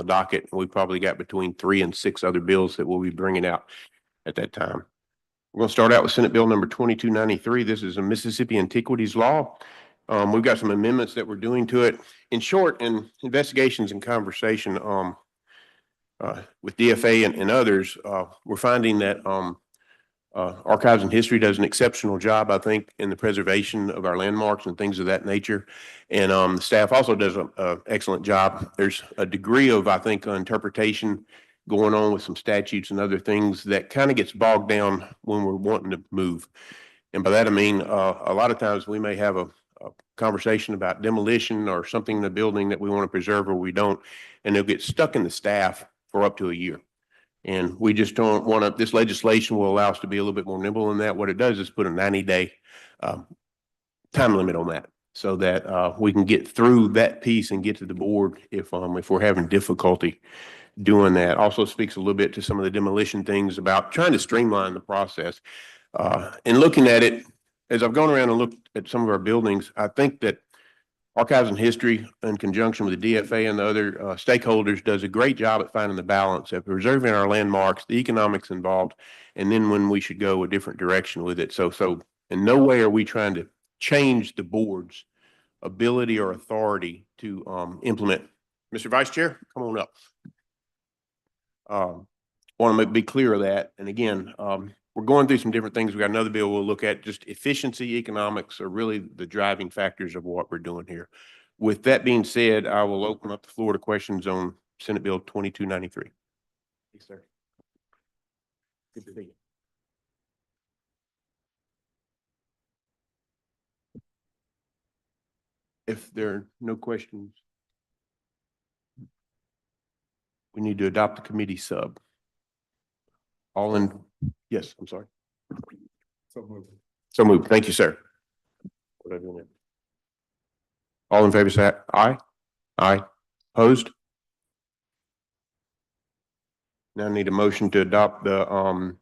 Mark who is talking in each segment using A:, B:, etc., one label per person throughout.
A: the docket. And we've probably got between 3 and 6 other bills that we'll be bringing out at that time. We're going to start out with Senate Bill number 2293. This is a Mississippi Antiquities Law. We've got some amendments that we're doing to it. In short, in investigations and conversation with DFA and others, we're finding that Archives and History does an exceptional job, I think, in the preservation of our landmarks and things of that nature. And the staff also does an excellent job. There's a degree of, I think, interpretation going on with some statutes and other things that kind of gets bogged down when we're wanting to move. And by that, I mean, a lot of times we may have a conversation about demolition or something in the building that we want to preserve or we don't, and they'll get stuck in the staff for up to a year. And we just don't want to, this legislation will allow us to be a little bit more nimble in that. What it does is put a 90-day time limit on that so that we can get through that piece and get to the board if we're having difficulty doing that. Also speaks a little bit to some of the demolition things about trying to streamline the process. And looking at it, as I've gone around and looked at some of our buildings, I think that Archives and History, in conjunction with the DFA and the other stakeholders, does a great job at finding the balance of preserving our landmarks, the economics involved, and then when we should go a different direction with it. So in no way are we trying to change the board's ability or authority to implement. Mr. Vice Chair, come on up. Want to be clear of that. And again, we're going through some different things. We got another bill we'll look at. Just efficiency, economics are really the driving factors of what we're doing here. With that being said, I will open up the floor to questions on Senate Bill 2293. Yes, sir. Good to see you. If there are no questions, we need to adopt the committee sub. All in, yes, I'm sorry. So moved. So moved. Thank you, sir. All in favor say aye. Aye. Opposed? Now I need a motion to adopt the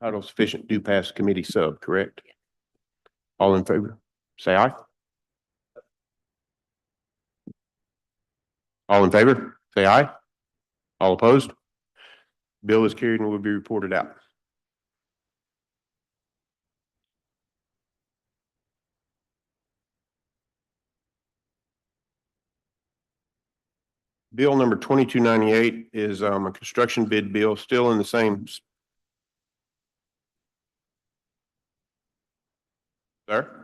A: title sufficient due pass committee sub, correct? All in favor say aye. All in favor say aye. All opposed? Bill is carried and will be reported out. Bill number 2298 is a construction bid bill, still in the same. Sir?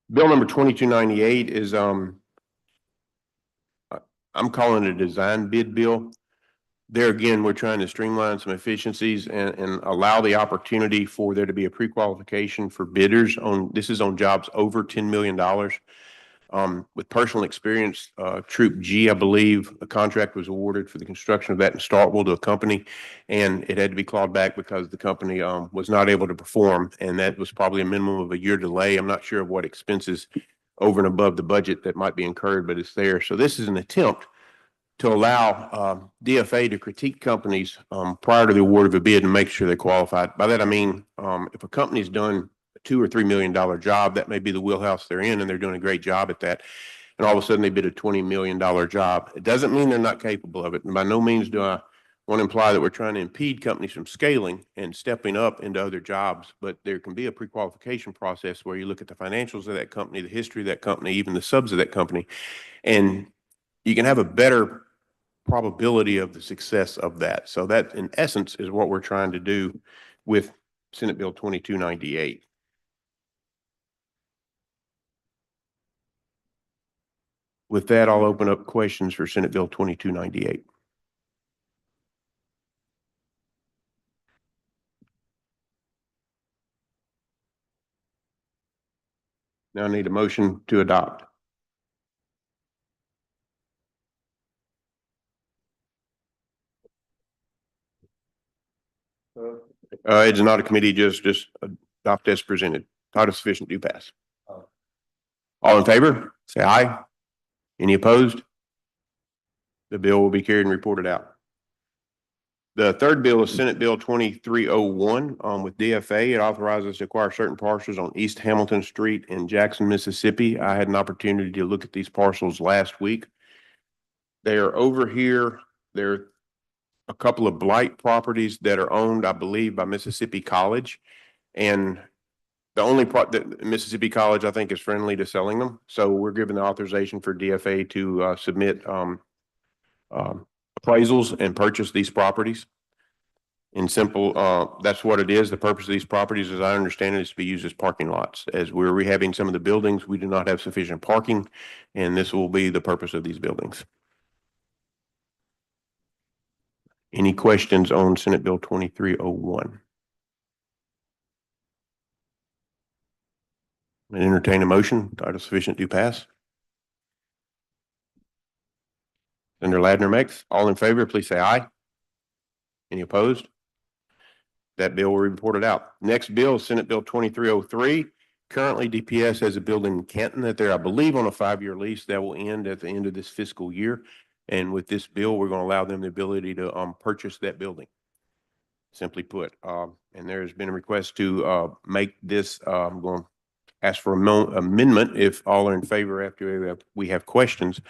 A: Bill number 2298 is I'm calling it a design bid bill. There again, we're trying to streamline some efficiencies and allow the opportunity for there to be a pre-qualification for bidders on, this is on jobs over $10 million. With personal experience, Troop G, I believe a contract was awarded for the construction of that in Starkville to a company, and it had to be clawed back because the company was not able to perform, and that was probably a minimum of a year delay. I'm not sure of what expenses over and above the budget that might be incurred, but it's there. So this is an attempt to allow DFA to critique companies prior to the award of a bid and make sure they're qualified. By that I mean, if a company's done a $2 or $3 million job, that may be the wheelhouse they're in, and they're doing a great job at that. And all of a sudden they bid a $20 million job. It doesn't mean they're not capable of it. And by no means do I want to imply that we're trying to impede companies from scaling and stepping up into other jobs. But there can be a pre-qualification process where you look at the financials of that company, the history of that company, even the subs of that company, and you can have a better probability of the success of that. So that in essence is what we're trying to do with Senate Bill 2298. With that, I'll open up questions for Senate Bill 2298. Now I need a motion to adopt. It's not a committee, just adopt as presented. Title sufficient due pass. All in favor, say aye. Any opposed? The bill will be carried and reported out. The third bill is Senate Bill 2301, with DFA. It authorizes to acquire certain parcels on East Hamilton Street in Jackson, Mississippi. I had an opportunity to look at these parcels last week. They are over here. They're a couple of blight properties that are owned, I believe, by Mississippi College. And the only part that Mississippi College, I think, is friendly to selling them. So we're given the authorization for DFA to submit appraisals and purchase these properties. In simple, that's what it is. The purpose of these properties, as I understand it, is to be used as parking lots. As we're rehabbing some of the buildings, we do not have sufficient parking, and this will be the purpose of these buildings. Any questions on Senate Bill 2301? Entertain a motion. Title sufficient to pass. Senator Ladner makes. All in favor, please say aye. Any opposed? That bill will be reported out. Next bill, Senate Bill 2303. Currently, DPS has a building in Canton that they're, I believe, on a 5-year lease that will end at the end of this fiscal year. And with this bill, we're going to allow them the ability to purchase that building. Simply put, and there's been a request to make this. I'm going to ask for amendment if all are in favor. After we have questions,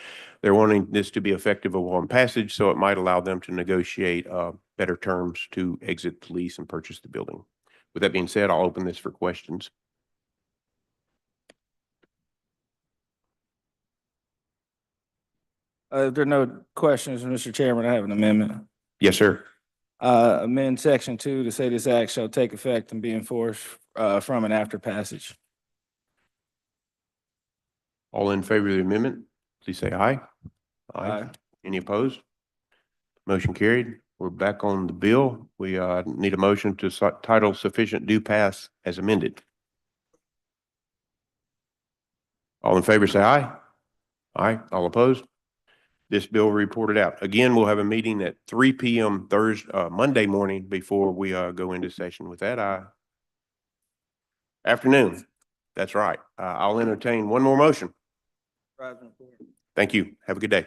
A: they're wanting this to be effective upon passage, so it might allow them to negotiate better terms to exit the lease and purchase the building. With that being said, I'll open this for questions.
B: If there are no questions, Mr. Chairman, I have an amendment.
A: Yes, sir.
B: Amend section 2 to say this act shall take effect and be enforced from and after passage.
A: All in favor of the amendment, please say aye.
B: Aye.
A: Any opposed? Motion carried. We're back on the bill. We need a motion to title sufficient do pass as amended. All in favor say aye. Aye. All opposed? This bill reported out. Again, we'll have a meeting at 3 p.m. Monday morning before we go into session. With that, afternoon. That's right. I'll entertain one more motion. Thank you. Have a good day.